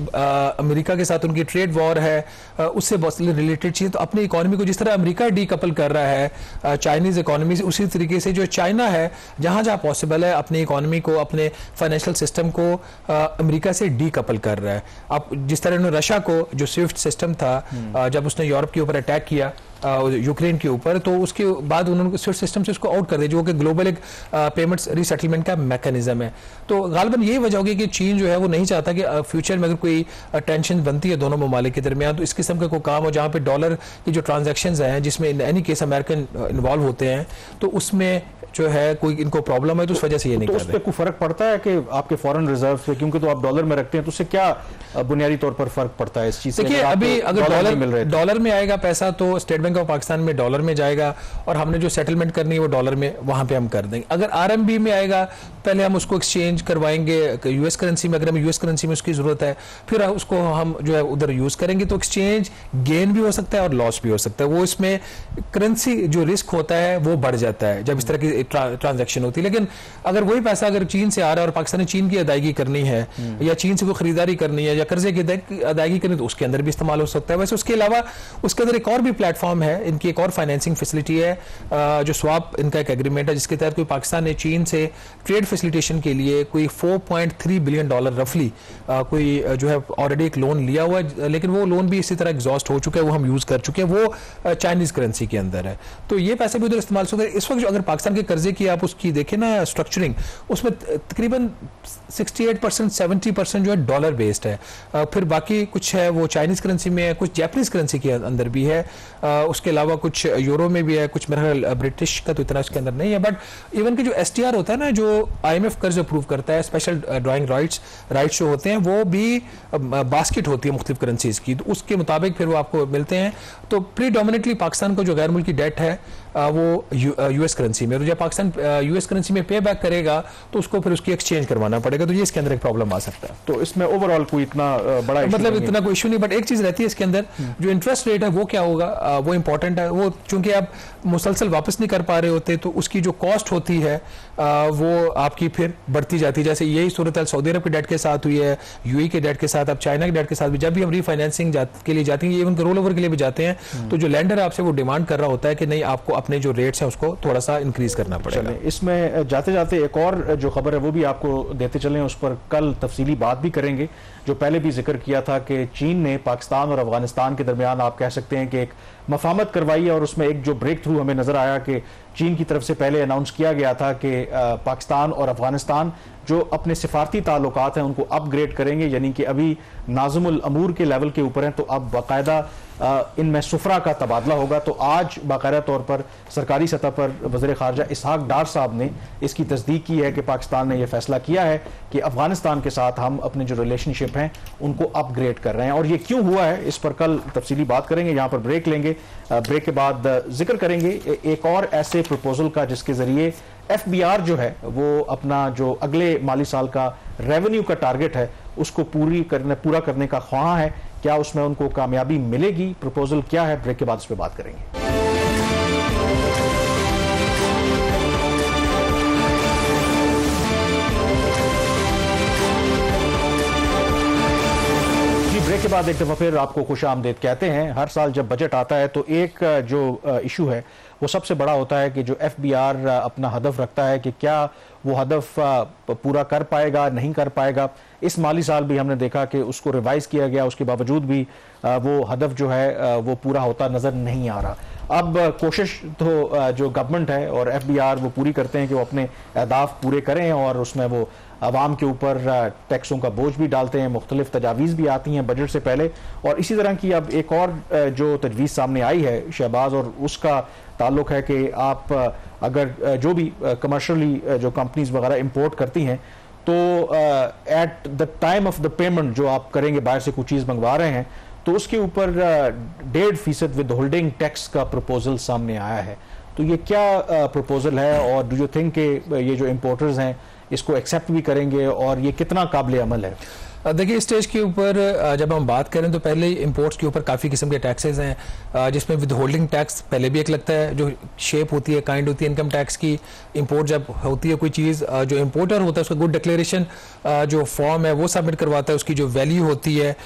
अमेरिका के साथ उनकी ट्रेड वॉर है, उससे बहुत रिलेटेड चीज़। तो अपनी इकॉनमी को जिस तरह अमेरिका डीकपल कर रहा है चाइनीज़ इकॉनमी से, उसी तरीके से जो चाइना है जहाँ जहाँ पॉसिबल है अपनी इकॉनमी को, अपने फाइनेंशियल सिस्टम को अमेरिका से डीकपल कर रहा है। अब जिस तरह उन्होंने रशिया को जो स्विफ्ट सिस्टम था जब उसने यूरोप के ऊपर अटैक किया यूक्रेन के ऊपर, तो उसके बाद उन्होंने स्विफ्ट सिस्टम से उसको आउट कर दिया, जो कि ग्लोबल एक पेमेंट्स रीसेटलमेंट का मैकेनिज्म है। तो गालिबन यही वजह होगी कि चीन जो है वो नहीं चाहता कि फ्यूचर में अगर कोई टेंशन बनती है दोनों ममालिक के दरमियान, तो इस किस्म का कोई काम हो जहाँ पे डॉलर की जो ट्रांजैक्शंस हैं, जिसमें in any case American involve होते हैं, तो उसमें जो है कोई इनको प्रॉब्लम है, तो उस वजह से ये नहीं कर रहे। तो उस पे कोई फर्क पड़ता है कि आपके फॉरेन रिजर्व से, क्योंकि तो आप डॉलर में रखते हैं, तो उससे क्या बुनियादी तौर पर फर्क पड़ता है इस चीज से? देखिए, अभी अगर डॉलर में आएगा पैसा तो स्टेट बैंक ऑफ पाकिस्तान में डॉलर में जाएगा, और हमने जो सेटलमेंट करनी है वो डॉलर में वहां पे हम कर देंगे। अगर आरएमबी में आएगा, पहले हम उसको एक्सचेंज करवाएंगे यूएस करेंसी में, अगर हमें यूएस करेंसी में उसकी जरूरत है, फिर उसको हम जो है उधर यूज करेंगे, तो एक्सचेंज गेन भी हो सकता है और लॉस भी हो सकता है। वो इसमें करेंसी जो रिस्क होता है वो बढ़ जाता है जब इस तरह की ट्रांजैक्शन होती है। लेकिन अगर वही पैसा अगर चीन से आ रहा है और पाकिस्तान ने चीन की अदायगी करनी है, या चीन से कोई खरीदारी करनी है, या कर्जे की अदायगी करनी, तो उसके अंदर भी इस्तेमाल हो सकता है। वैसे उसके अलावा उसके अंदर एक और भी प्लेटफॉर्म है, इनकी एक और फाइनेंसिंग फैसिलिटी है, जो स्वाप इनका एक एग्रीमेंट है, जिसके तहत कोई पाकिस्तान ने चीन से ट्रेड फैसिलिटेशन के लिए कोई 4.3 बिलियन डॉलर रफली कोई जो है ऑलरेडी एक लोन लिया हुआ है, लेकिन वो लोन भी इसी तरह एग्जॉस्ट हो चुका है, वो हम यूज कर चुके हैं, वो चाइनीज करेंसी के अंदर है। तो ये पैसे भी उधर इस्तेमाल हो सकते हैं। इस वक्त जो अगर पाकिस्तान के कर्जे की आप उसकी देखें ना स्ट्रक्चरिंग, उसमें तकरीबन 68% 70% जो है डॉलर बेस्ड है, फिर बाकी कुछ है वो चाइनीज करेंसी में है, कुछ जापानीज करेंसी के अंदर भी है, उसके अलावा कुछ यूरो में भी है, कुछ मेरा ब्रिटिश का तो इतना इसके अंदर नहीं है। बट इवन कि जो एसटीआर होता है ना, जो आईएमएफ कर्ज अप्रूव करता है, स्पेशल ड्राइंग राइट्स जो होते हैं, वो भी बास्केट होती है मुख्तलिफ करेंसीज की, तो उसके मुताबिक फिर वो आपको मिलते हैं। तो प्रीडोमिनेटली पाकिस्तान को जो गैर मुल्की डेट है वो यूएस करेंसी में, तो जब पाकिस्तान यूएस करेंसी में पे बैक करेगा तो उसको फिर उसकी एक्सचेंज करवाना पड़ेगा, तो ये इसके अंदर एक प्रॉब्लम आ सकता है। तो इसमें ओवरऑल कोई इतना बड़ा मतलब इतना कोई इशू नहीं, बट एक चीज रहती है इसके अंदर, जो इंटरेस्ट रेट है वो क्या होगा, वो इंपॉर्टेंट है। वो चूंकि आप मुसलसल वापस नहीं कर पा रहे होते, तो उसकी जो कॉस्ट होती है वो आपकी फिर बढ़ती जाती है। जैसे यही सूरत सऊदी अरब के डेट के साथ हुई है, यूएई के डेट के साथ, अब चाइना के डेट के साथ भी, जब भी हम रीफाइनेंसिंग के लिए जाते हैं, इवन रोल ओवर के लिए भी जाते हैं, तो जो लैंडर आपसे वो डिमांड कर रहा होता है कि नहीं, आपको अपने जो रेट्स हैं उसको थोड़ा सा इंक्रीज करना पड़ेगा। इसमें जाते जाते एक और जो खबर है वो भी आपको देते चलें, उस पर कल तफसीली बात भी करेंगे। जो पहले भी जिक्र किया था कि चीन ने पाकिस्तान और अफगानिस्तान के दरमियान आप कह सकते हैं कि एक मफाहमत करवाई है, और उसमें एक जो ब्रेक थ्रू हमें नजर आया कि चीन की तरफ से पहले अनाउंस किया गया था कि पाकिस्तान और अफगानिस्तान जो अपने सिफारती ताल्लुकात हैं उनको अपग्रेड करेंगे, यानी कि अभी नाज़िमुल अमूर के लेवल के ऊपर हैं, तो अब बाकायदा इनमें सुफरा का तबादला होगा। तो आज बाकायदा तौर पर सरकारी सतह पर वज़ीर ख़ारजा इसहाक डार साहब ने इसकी तस्दीक की है कि पाकिस्तान ने यह फैसला किया है कि अफगानिस्तान के साथ हम अपने जो रिलेशनशिप हैं उनको अपग्रेड कर रहे हैं। और ये क्यों हुआ है इस पर कल तफसीली बात करेंगे। यहाँ पर ब्रेक लेंगे, ब्रेक के बाद जिक्र करेंगे एक और ऐसे प्रपोजल का जिसके जरिए FBR जो है वो अपना जो अगले माली साल का रेवेन्यू का टारगेट है उसको पूरा करने का ख्वाह है। क्या उसमें उनको कामयाबी मिलेगी? प्रपोजल क्या है? ब्रेक के बाद इस पर बात करेंगे। ब्रेक के बाद एक दफा फिर आपको खुश आमदेद कहते हैं। हर साल जब बजट आता है तो एक जो इशू है वो सबसे बड़ा होता है कि जो FBR अपना हदफ रखता है कि क्या वो हदफ पूरा कर पाएगा, नहीं कर पाएगा। इस माली साल भी हमने देखा कि उसको रिवाइज किया गया, उसके बावजूद भी वो हदफ जो है वो पूरा होता नजर नहीं आ रहा। अब कोशिश तो जो गवर्नमेंट है और FBR वो पूरी करते हैं कि वो अपने अहदाफ पूरे करें, और उसमें वो आवाम के ऊपर टैक्सों का बोझ भी डालते हैं, मुख्तलिफ तजावीज़ भी आती हैं बजट से पहले। और इसी तरह की अब एक और जो तजवीज़ सामने आई है शहबाज, और उसका ताल्लुक है कि आप अगर जो भी कमर्शियली जो कंपनीज वगैरह इंपोर्ट करती हैं तो at the time of the payment जो आप करेंगे, बाहर से कोई चीज़ मंगवा रहे हैं, तो उसके ऊपर 1.5% विद होल्डिंग टैक्स का प्रपोजल सामने आया है। तो ये क्या प्रपोजल है और डू यू थिंक कि ये जो इंपोर्टर्स हैं इसको एक्सेप्ट भी करेंगे और ये कितना काबिल अमल है? देखिए, स्टेज के ऊपर जब हम बात करें तो पहले इंपोर्ट्स के ऊपर काफ़ी किस्म के टैक्सेस हैं, जिसमें विद होल्डिंग टैक्स पहले भी एक लगता है, जो शेप होती है, काइंड होती है इनकम टैक्स की। इंपोर्ट जब होती है कोई चीज़, जो इंपोर्टर होता है उसका गुड डिक्लेरेशन जो फॉर्म है वो सबमिट करवाता है, उसकी जो वैल्यू होती है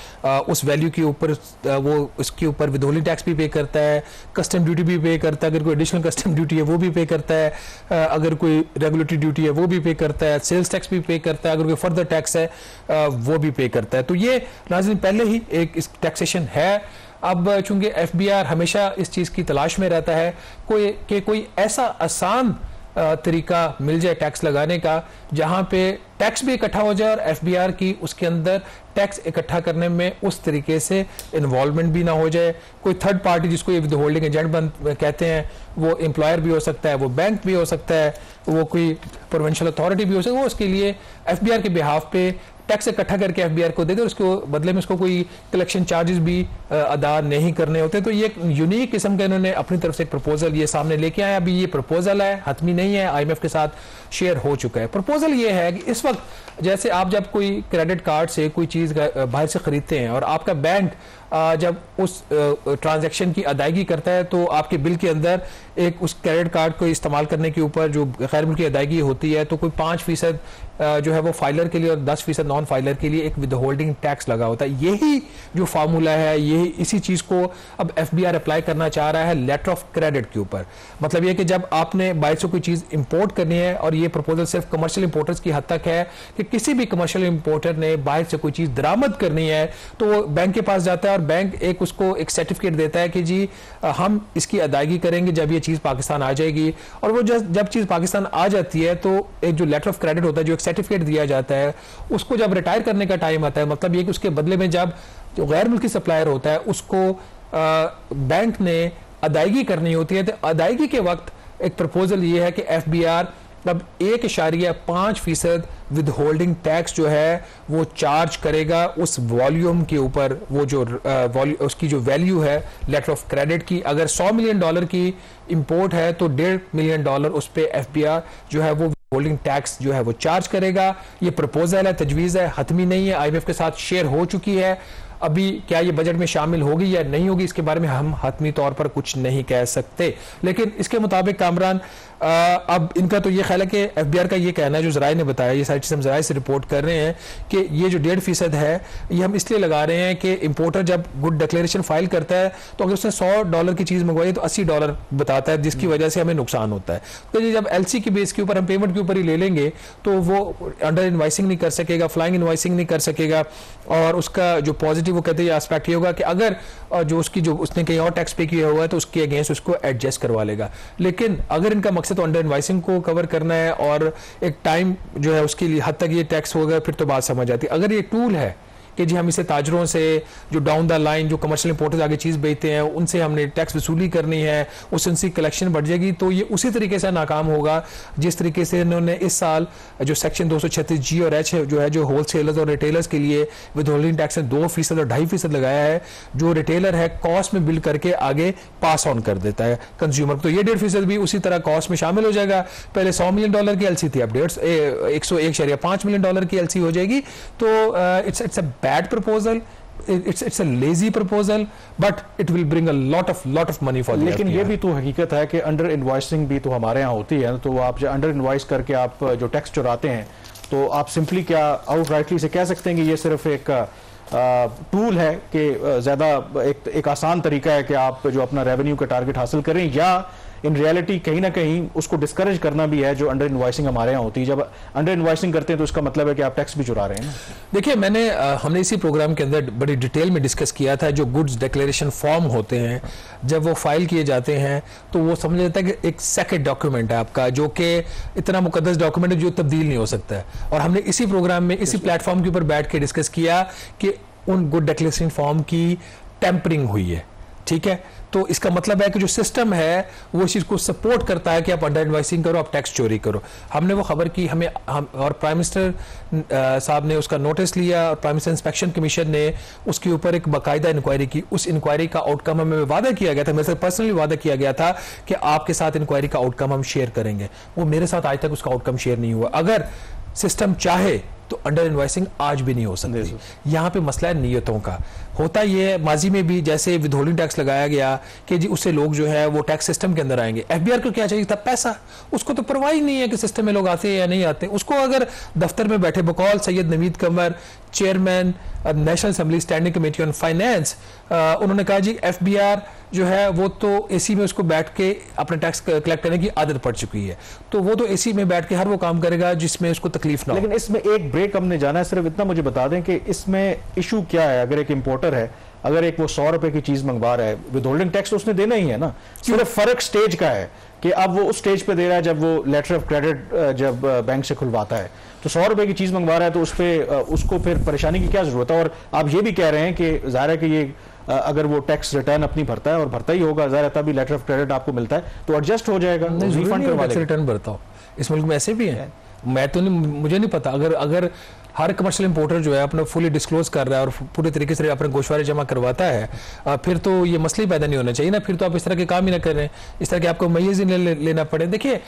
उस वैल्यू के ऊपर वो उसके ऊपर विद होल्डिंग टैक्स भी पे करता है, कस्टम ड्यूटी भी पे करता है, अगर कोई एडिशनल कस्टम ड्यूटी है वो भी पे करता है, अगर कोई रेगुलेटरी ड्यूटी है वो भी पे करता है, सेल्स टैक्स भी पे करता है, अगर कोई फर्दर टैक्स है वो भी पे करता है। तो ये नाज़रीन पहले ही एक इस टैक्सेशन है। अब चूंकि एफबीआर हमेशा इस चीज़ की तलाश में रहता है कोई ऐसा आसान तरीका मिल जाए टैक्स लगाने का जहां पे टैक्स भी इकट्ठा हो जाए और एफबीआर की उसके अंदर टैक्स इकट्ठा करने में उस तरीके से इन्वॉल्वमेंट भी ना हो जाए। कोई थर्ड पार्टी जिसको ये विद होल्डिंग एजेंट कहते हैं, वो एम्प्लॉयर भी हो सकता है, वो बैंक भी हो सकता है, वो कोई प्रोविंशियल अथॉरिटी भी हो सकता है, वो उसके लिए एफबीआर के बिहाफ पे टैक्स इकट्ठा करके एफबीआर को देते, उसको बदले में उसको कोई कलेक्शन चार्जेस भी अदा नहीं करने होते। तो ये एक यूनिक किस्म का इन्होंने अपनी तरफ से एक प्रपोजल ये सामने लेके आया। अभी ये प्रपोजल है, हतमी नहीं है, आईएमएफ के साथ शेयर हो चुका है। प्रपोजल ये है कि इस वक्त जैसे आप जब कोई क्रेडिट कार्ड से कोई चीज़ बाहर से खरीदते हैं और आपका बैंक जब उस ट्रांजैक्शन की अदायगी करता है तो आपके बिल के अंदर एक उस क्रेडिट कार्ड को इस्तेमाल करने के ऊपर जो गैर मुल्की अदायगी होती है तो कोई 5% जो है वो फाइलर के लिए और 10% नॉन फाइलर के लिए एक विद होल्डिंग टैक्स लगा होता है। यही जो फार्मूला है, यही इसी चीज़ को अब एफबीआर अप्लाई करना चाह रहा है लेटर ऑफ क्रेडिट के ऊपर। मतलब ये कि जब आपने बाहर से कोई चीज़ इंपोर्ट करनी है, और ये प्रपोजल सिर्फ कमर्शियल इंपोर्टर्स की हद तक है कि किसी भी कमर्शियल इंपोर्टर ने बाहर से कोई चीज़ दरामद करनी है तो वो बैंक के पास जाता है और बैंक एक उसको एक सर्टिफिकेट देता है कि जी हम इसकी अदायगी करेंगे जब ये चीज़ पाकिस्तान आ जाएगी। और वो जब चीज़ पाकिस्तान आ जाती है तो एक जो लेटर ऑफ क्रेडिट होता है, जो एक सर्टिफिकेट दिया जाता है, उसको जब रिटायर करने का टाइम आता है, मतलब ये कि उसके बदले में जब जो गैर मुल्की सप्लायर होता है उसको बैंक ने अदायगी करनी होती है, तो अदायगी के वक्त एक प्रपोजल ये है कि एफबीआर अब 1.5% विद होल्डिंग टैक्स जो है वो चार्ज करेगा उस वॉल्यूम के ऊपर, वो जो उसकी जो वैल्यू है लेटर ऑफ क्रेडिट की। अगर $100 मिलियन की इंपोर्ट है तो $1.5 मिलियन उस पे एफबीआर जो है वो होल्डिंग टैक्स जो है वो चार्ज करेगा। ये प्रपोजल है, तजवीज़ है, हतमी नहीं है, आईएमएफ के साथ शेयर हो चुकी है। अभी क्या ये बजट में शामिल होगी या नहीं होगी इसके बारे में हम हतमी तौर पर कुछ नहीं कह सकते, लेकिन इसके मुताबिक कामरान अब इनका तो ये ख्याल है कि एफबीआर का ये कहना है, जो जराए ने बताया, ये सारी चीज़ हम जराए से रिपोर्ट कर रहे हैं कि ये जो 1.5% है ये हम इसलिए लगा रहे हैं कि इंपोर्टर जब गुड डिक्लेरेशन फाइल करता है तो अगर उसने $100 की चीज़ मंगवाई तो $80 बताता है, जिसकी वजह से हमें नुकसान होता है। तो ये जब एलसी की बेस के ऊपर हम पेमेंट के ऊपर ही ले लेंगे तो वो अंडर इन्वाइसिंग नहीं कर सकेगा, फ्लाइंग इन्वाइसिंग नहीं कर सकेगा, और उसका जो पॉजिटिव वो कहते हैं एस्पेक्ट ये होगा कि अगर जो उसने कहीं और टैक्स पे किया हुआ है तो उसके अगेंस्ट उसको एडजस्ट करवा लेगा। लेकिन अगर इनका मकसद तो अंडर इन्वाइसिंग को कवर करना है और एक टाइम जो है उसके लिए हद तक ये टैक्स होगा, फिर तो बात समझ आती है। अगर ये टूल है कि जी हम इसे ताजरों से जो डाउन द लाइन जो कमर्शियल इंपोर्टर्स आगे चीज़ बेचते हैं उनसे हमने टैक्स वसूली करनी है, उससे उनकी कलेक्शन बढ़ जाएगी, तो ये उसी तरीके से नाकाम होगा जिस तरीके से इन्होंने इस साल जो सेक्शन 236G और H जो है जो होलसेलर्स और रिटेलर्स के लिए विद होल्डिंग टैक्स 2% और 2.5% लगाया है। जो रिटेलर है कॉस्ट में बिल करके आगे पास ऑन कर देता है कंज्यूमर को, तो ये 1.5% भी उसी तरह कॉस्ट में शामिल हो जाएगा। पहले $100 मिलियन की एलसी थी, अब 101.5 मिलियन की एलसी हो जाएगी। तो it's a bad proposal, it's a lazy proposal, but it will bring a lot of money for the लेकिन FBR. ये भी तो हकीकत है कि अंडर इनवॉइसिंग भी तो हमारे यहाँ होती है, तो आप जो अंडर इनवॉइस करके आप जो टैक्स चुराते हैं तो आप सिंपली क्या आउट राइटली से कह सकते हैं कि ये सिर्फ एक टूल है कि ज़्यादा एक आसान तरीका है कि आप जो अपना रेवेन्यू का टारगेट हासिल करें, या इन रियलिटी कहीं ना कहीं उसको डिस्करेज करना भी है जो अंडर इनवॉइसिंग हमारे यहाँ होती है। जब अंडर इनवॉइसिंग करते हैं तो इसका मतलब है कि आप टैक्स भी चुरा रहे हैं ना। देखिए, हमने इसी प्रोग्राम के अंदर बड़ी डिटेल में डिस्कस किया था, जो गुड्स डिक्लेरेशन फॉर्म होते हैं जब वो फाइल किए जाते हैं तो वो समझ लेता है कि एक सेक्रेट डॉक्यूमेंट है आपका, जो कि इतना मुकद्दस डॉक्यूमेंट है जो तब्दील नहीं हो सकता है। और हमने इसी प्रोग्राम में इसी प्लेटफॉर्म के ऊपर बैठ के डिस्कस किया कि उन गुड डिक्लेरेशन फॉर्म की टेम्परिंग हुई है, ठीक है। तो इसका मतलब है कि जो सिस्टम है वो इस चीज़ को सपोर्ट करता है कि आप अंडर इनवॉइसिंग करो, आप टैक्स चोरी करो। हमने वो खबर की, और प्राइम मिनिस्टर साहब ने उसका नोटिस लिया और प्राइम मिनिस्टर इंस्पेक्शन कमीशन ने उसके ऊपर एक बाकायदा इंक्वायरी की। उस इंक्वायरी का आउटकम हमें वादा किया गया था, मेरे साथ पर्सनली वादा किया गया था कि आपके साथ इंक्वायरी का आउटकम हम शेयर करेंगे। वो मेरे साथ आज तक उसका आउटकम शेयर नहीं हुआ। अगर सिस्टम चाहे तो अंडर इनवॉइसिंग आज भी नहीं हो सकती। यहाँ पे मसला है नीयतों का। होता ये माजी में भी जैसे विदहोल्डिंग टैक्स लगाया गया कि जी उससे लोग जो है वो टैक्स सिस्टम के अंदर आएंगे। एफबीआर को क्या चाहिए था? पैसा। उसको तो परवाह ही नहीं है कि सिस्टम में लोग आते हैं या नहीं आते। उसको अगर दफ्तर में बैठे बकौल Syed Naveed Qamar, chairman national assembly standing committee on finance, उन्होंने कहा जी एफबीआर जो है वो तो एसी में उसको बैठ के अपना टैक्स कलेक्ट करने की आदत पड़ चुकी है, तो वो तो एसी में बैठ के हर वो काम करेगा जिसमें उसको तकलीफ ना हो। लेकिन इसमें एक ब्रेक हमने जाना है, सिर्फ इतना मुझे बता दें कि इसमें इशू क्या है। अगर एक इंपोर्टर है, अगर एक वो 100 रुपए की चीज मंगवा रहा है, विदहोल्डिंग टैक्स तो उसने देना ही है ना, सिर्फ फर्क स्टेज का है कि अब वो उस स्टेज पे दे रहा है जब वो लेटर ऑफ क्रेडिट जब बैंक से खुलवाता है, तो 100 रुपए की चीज मंगवा रहा है तो उस पर उसको फिर परेशानी की क्या जरूरत है। और आप ये भी कह रहे हैं कि जाहिर है कि ये अगर वो टैक्स रिटर्न अपनी भरता है और भरता ही होगा, ज़ाहिर है तभी लेटर ऑफ क्रेडिट आपको मिलता है तो एडजस्ट हो जाएगा, रिफंड करवा लेगा। रिटर्न भरता हो, इस मुल्क में ऐसे भी है, मैं तो नहीं, मुझे नहीं पता। अगर हर कमर्शियल इंपोर्टर जो है अपना फुली डिस्क्लोज कर रहा है और पूरे तरीके से अपने गोशवारे जमा करवाता है, फिर तो ये मसले पैदा नहीं होना चाहिए ना। फिर तो आप इस तरह के काम ही ना करें, इस तरह के आपको मैयज़ लेना पड़े। देखिए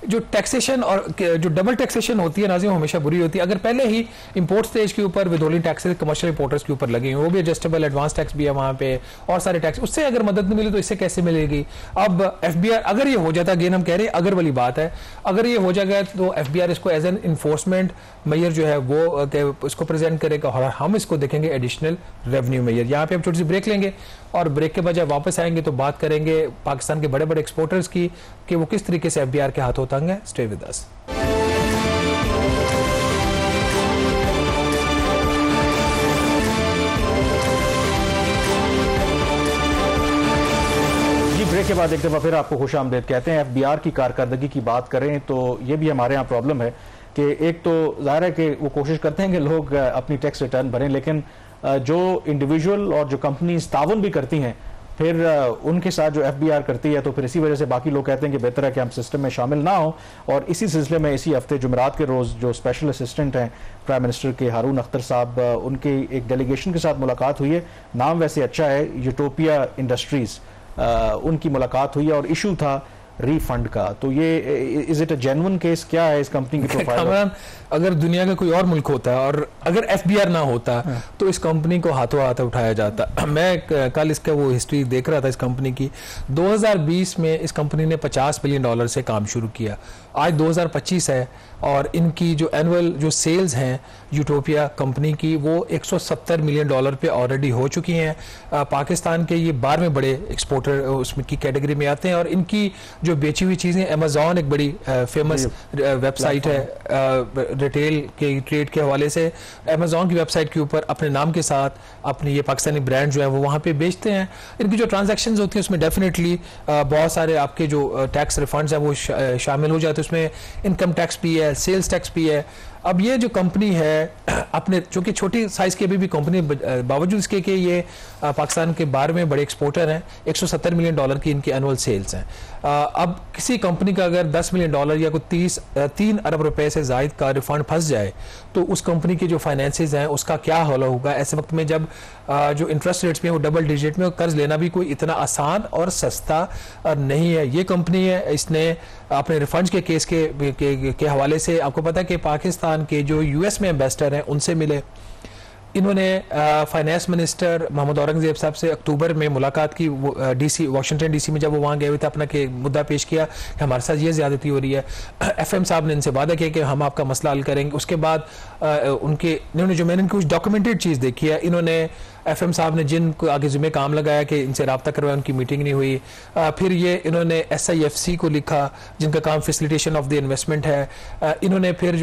जो टैक्सेशन और जो डबल टैक्सेशन होती है नाज़िम, हमेशा बुरी होती है। अगर पहले ही इंपोर्ट स्टेज के ऊपर विदहोल्डिंग टैक्सेस कमर्शियल इंपोर्टर्स के ऊपर लगे हैं, वो भी एडजस्टेबल एडवांस टैक्स भी है वहाँ पे और सारे टैक्स, उससे अगर मदद नहीं मिली तो इससे कैसे मिलेगी। अब एफबीआर अगर ये हो जाता, अगेन हम कह रहे हैं अगर वाली बात है, अगर ये हो जाएगा तो एफबीआर इसको एज एन इन्फोर्समेंट मेयर जो है वो इसको प्रेजेंट करेगा और हम इसको देखेंगे एडिशनल रेवेन्यू मेयर। यहाँ पे हम छोटी सी ब्रेक लेंगे और ब्रेक के बाद जब वापस आएंगे तो बात करेंगे पाकिस्तान के बड़े बड़े एक्सपोर्टर्स की कि वो किस तरीके से एफबीआर के हाथों तंग है। Stay with us. ब्रेक के बाद एक दफा फिर आपको खुश आमदेद कहते हैं। एफबीआर की कारकर्दगी की बात करें तो ये भी हमारे यहाँ प्रॉब्लम है कि एक तो जाहिर है कि वो कोशिश करते हैं कि लोग अपनी टैक्स रिटर्न भरें, लेकिन जो इंडिविजुअल और जो कंपनीज तावन भी करती हैं फिर उनके साथ जो एफबीआर करती है, तो फिर इसी वजह से बाकी लोग कहते हैं कि बेहतर है कि हम सिस्टम में शामिल ना हो। और इसी सिलसिले में इसी हफ्ते जुमेरात के रोज़ जो स्पेशल असिस्टेंट हैं प्राइम मिनिस्टर के हारून अख्तर साहब, उनकी एक डेलीगेशन के साथ मुलाकात हुई है। नाम वैसे अच्छा है, यूटोपिया इंडस्ट्रीज, उनकी मुलाकात हुई है और इशू था रिफंड का। तो ये is it a genuine case, क्या है इस कंपनी की प्रोफाइल? अगर दुनिया का कोई और मुल्क होता है और अगर एफबीआर ना होता तो इस कंपनी को हाथों हाथ उठाया जाता। मैं कल इसका वो हिस्ट्री देख रहा था इस कंपनी की। 2020 में इस कंपनी ने $50 बिलियन से काम शुरू किया, आज 2025 है और इनकी जो एनुअल जो सेल्स हैं यूटोपिया कंपनी की वो $170 मिलियन पे ऑलरेडी हो चुकी हैं। पाकिस्तान के ये 12वें बड़े एक्सपोर्टर उसमें की कैटेगरी में आते हैं और इनकी जो बेची हुई चीज़ें, अमेजॉन एक बड़ी फेमस वेबसाइट है रिटेल के ट्रेड के हवाले से, अमेजॉन की वेबसाइट के ऊपर अपने नाम के साथ अपनी ये पाकिस्तानी ब्रांड जो है वो वहाँ पे बेचते हैं। इनकी जो ट्रांजैक्शंस होती हैं उसमें डेफिनेटली बहुत सारे आपके जो टैक्स रिफंड्स हैं वो शामिल हो जाते हैं। उसमें इनकम टैक्स भी है, सेल्स टैक्स भी है। अब ये जो कंपनी है अपने चूंकि छोटी साइज की भी कंपनी, बावजूद इसके कि ये पाकिस्तान के 12वें बड़े एक्सपोर्टर हैं, $170 मिलियन की इनकी एनुअल सेल्स हैं। अब किसी कंपनी का अगर $10 मिलियन या कोई 3 अरब रुपए से जायद का रिफंड फंस जाए तो उस कंपनी की जो फाइनेंसेस हैं उसका क्या हाल होगा ऐसे वक्त में जब जो इंटरेस्ट रेट्स में वो डबल डिजिट में, कर्ज लेना भी कोई इतना आसान और सस्ता नहीं है। ये कंपनी है, इसने अपने रिफंड्स के केस के हवाले से आपको पता है कि पाकिस्तान के जो यूएस में एम्बेसडर हैं उनसे मिले। इन्होंने फाइनेंस मिनिस्टर मोहम्मद औरंगजेब साहब से अक्टूबर में मुलाकात की, डीसी वाशिंगटन डीसी में जब वो वहाँ गए हुए थे, अपना के मुद्दा पेश किया कि हमारे साथ ये ज्यादती हो रही है। एफएम साहब ने इनसे वादा किया कि हम आपका मसला हल करेंगे। उसके बाद इन्होंने जो मैंने कुछ डॉक्यूमेंटेड चीज़ देखी है, इन्होंने एफएम साहब ने जिनको आगे जिम्मे काम लगाया कि इनसे रब्ता करवाया, उनकी मीटिंग नहीं हुई। फिर ये इन्होंने SIFC को लिखा जिनका काम फैसिलिटेशन ऑफ द इन्वेस्टमेंट है। इन्होंने फिर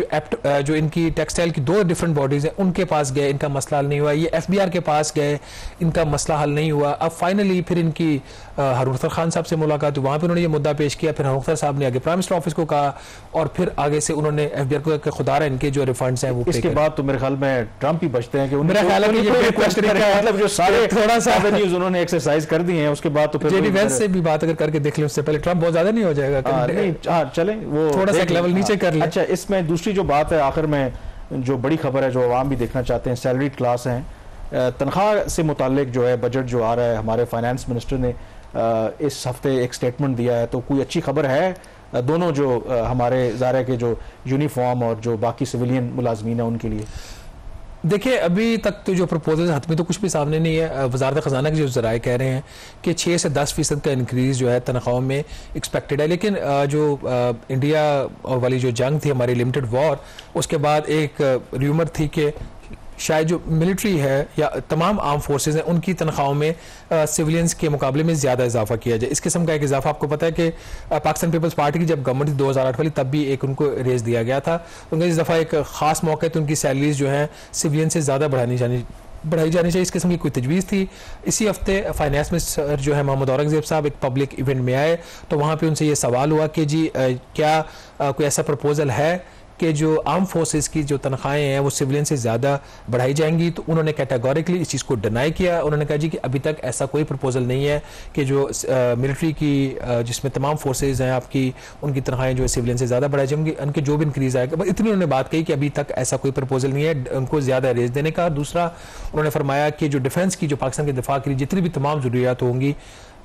जो इनकी टेक्सटाइल की 2 डिफरेंट बॉडीज हैं उनके पास गए, इनका मसला हल नहीं हुआ, ये FBR के पास गए, इनका मसला हल नहीं हुआ। अब फाइनली फिर इनकी हारून अख्तर खान साहब से मुलाकात हुई, वहाँ पर उन्होंने ये मुद्दा पेश किया, फिर हारून अख्तर साहब ने आगे प्राइम मिनिस्टर ऑफिस को कहा और फिर आगे से उन्होंने FBR को कहा खुदा रहा इनके जो रिफंड्स हैं वो इसके बाद तो मेरे ख्याल में ट्रंप ही बचते हैं कि मेरा ख्याल है कि ये मतलब जो सारे थोड़ा सा न्यूज़ उन्होंने एक्सरसाइज कर दी हैं, उसके बाद तो फिर JD Vance से भी बात अगर करके देख लें उससे पहले ट्रंप बहुत ज्यादा नहीं हो जाएगा, चले वो थोड़ा सा लेवल नीचे कर ले। अच्छा, इसमें दूसरी जो बात है आखिर में जो बड़ी खबर है जो अवाम भी देखना चाहते हैं, सैलरी क्लास हैं, तनख्वाह से मुतालिक जो है बजट जो आ रहा है, हमारे फाइनेंस मिनिस्टर ने इस हफ्ते एक स्टेटमेंट दिया है, तो कोई अच्छी खबर है दोनों जो हमारे ज़ारा के जो यूनिफॉर्म और जो बाकी सिविलियन मुलाजमीन है उनके लिए? देखिए अभी तक तो जो प्रपोजल हाथ में तो कुछ भी सामने नहीं है। वजारत ख़जाना के जो ज़राए कह रहे हैं कि 6 से 10% का इंक्रीज़ जो है तनख्वाहों में एक्सपेक्टेड है, लेकिन जो इंडिया वाली जो जंग थी हमारी लिमिटेड वॉर, उसके बाद एक र्यूमर थी कि शायद जो मिलिट्री है या तमाम आर्म फोर्सेज हैं उनकी तनख्वाहों में सिविलियंस के मुकाबले में ज़्यादा इजाफा किया जाए। इस किस्म का एक इजाफा आपको पता है कि पाकिस्तान पीपल्स पार्टी की जब गवर्नमेंट थी 2008 वाली, तब भी एक उनको रेज दिया गया था। उनका इस दफ़ा एक ख़ास मौके तो उनकी सैलरीज जो हैं सिविलियन से ज़्यादा बढ़ाई जानी चाहिए, इस किस्म की कोई तजवीज़ थी। इसी हफ्ते फाइनेंस मिनिस्टर जो है मोहम्मद औरंगजेब साहब एक पब्लिक इवेंट में आए, तो वहाँ पर उनसे ये सवाल हुआ कि जी क्या कोई ऐसा प्रपोजल है कि जो आर्म फोर्सेस की जो तनख्वाहें हैं वो सिविलियन से ज़्यादा बढ़ाई जाएंगी? तो उन्होंने कैटेगोरिकली इस चीज़ को डिनाई किया। उन्होंने कहा जी कि अभी तक ऐसा कोई प्रपोजल नहीं है कि जो मिलिट्री की जिसमें तमाम फोर्सेज हैं आपकी, उनकी तनख्वाहें जो है सिविलियन से ज़्यादा बढ़ाई जाएंगी, उनके जो भी इंक्रीज़ आएगा। बस इतनी उन्होंने बात कही कि अभी तक ऐसा कोई प्रपोजल नहीं है उनको ज़्यादा रेज देने का। दूसरा उन्होंने फरमाया कि जो डिफेंस की, जो पाकिस्तान के दिफा के लिए जितनी भी तमाम ज़रूरियात होंगी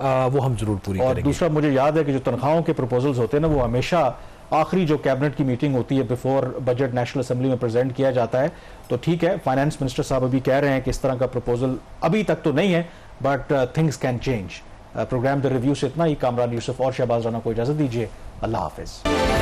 वो हम ज़रूर पूरी करेंगे। दूसरा मुझे याद है कि जो तनख्वाहों के प्रपोजल्स होते हैं ना, वो हमेशा आखिरी जो कैबिनेट की मीटिंग होती है बिफोर बजट नेशनल असेंबली में प्रेजेंट किया जाता है। तो ठीक है, फाइनेंस मिनिस्टर साहब अभी कह रहे हैं कि इस तरह का प्रपोजल अभी तक तो नहीं है, but things can change. Program the review से इतना ही। कामरान यूसुफ और शहबाज राना को इजाजत दीजिए। अल्लाह हाफिज।